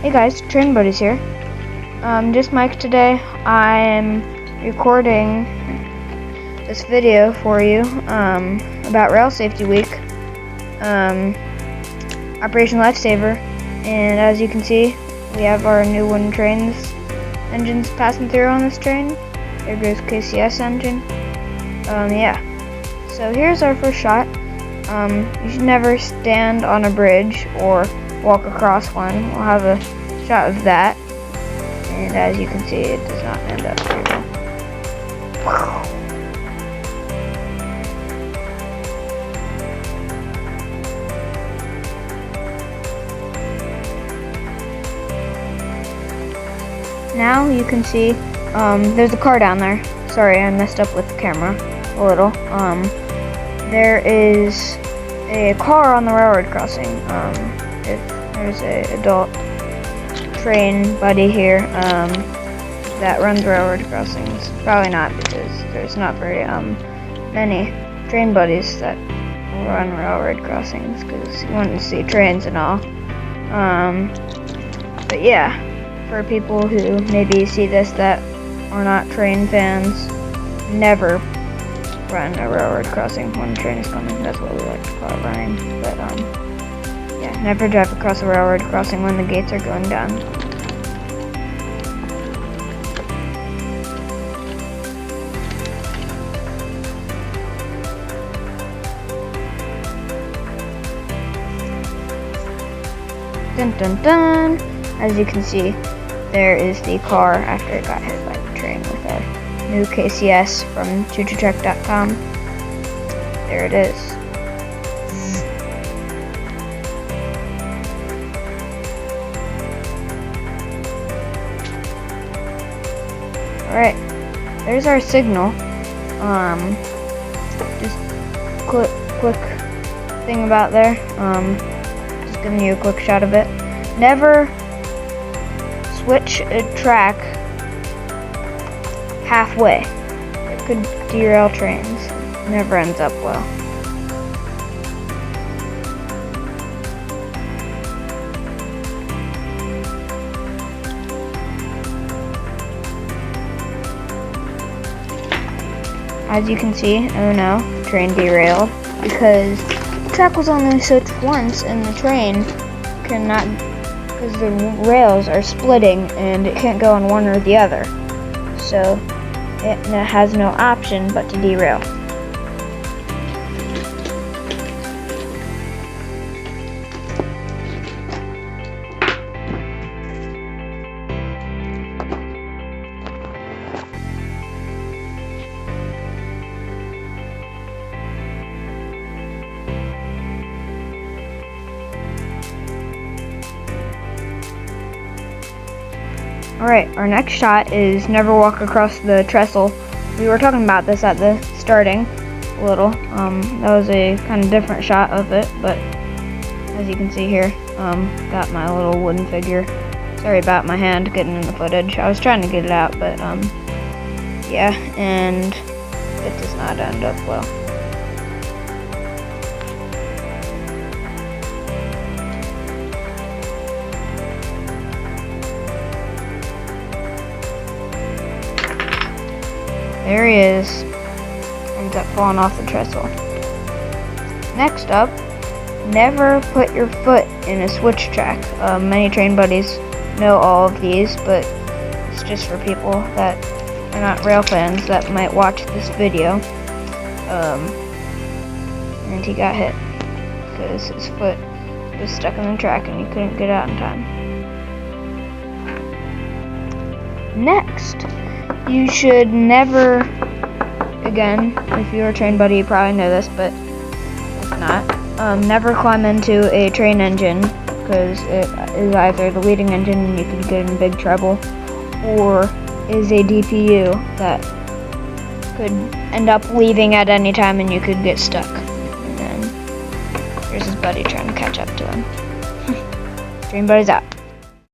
Hey guys, Train Buddies here. Just Mike today. I'm recording this video for you about Rail Safety Week, Operation Lifesaver, and as you can see, we have our new wooden engines passing through on this train. There goes KCS engine. Yeah. So here's our first shot. You should never stand on a bridge or walk across one. We'll have a shot of that, and as you can see, it does not end up very well. Now you can see there's a car down there. Sorry, I messed up with the camera a little. There is a car on the railroad crossing. If there's an adult train buddy here that runs railroad crossings. Probably not, because there's not very many train buddies that run railroad crossings, because you want to see trains and all. But yeah, for people who maybe see this that are not train fans, never run a railroad crossing when a train is coming. That's what we like to call it, running. But yeah, never drive across a railroad crossing when the gates are going down. Dun dun dun! As you can see, there is the car after it got hit by the train with our new KCS from choochootrek.com. There it is. Alright, there's our signal. Just quick thing about there. Just giving you a quick shot of it. Never switch a track halfway. It could derail trains. It never ends up well. As you can see, oh no, the train derailed because the track was only switched once and the train cannot, because the rails are splitting and it can't go on one or the other. So it has no option but to derail. Alright, our next shot is never walk across the trestle. We were talking about this at the starting a little. That was a kind of different shot of it, but as you can see here, got my little wooden figure. Sorry about my hand getting in the footage. I was trying to get it out, but yeah, and it does not end up well. There he is. Ends up falling off the trestle. Next up, never put your foot in a switch track. Many train buddies know all of these, but it's just for people that are not rail fans that might watch this video. And he got hit because his foot was stuck in the track and he couldn't get out in time. Next, you should never, again, if you're a train buddy, you probably know this, but if not, never climb into a train engine, because it is either the leading engine and you could get in big trouble, or is a DPU that could end up leaving at any time and you could get stuck. And then there's his buddy trying to catch up to him. Train buddies out.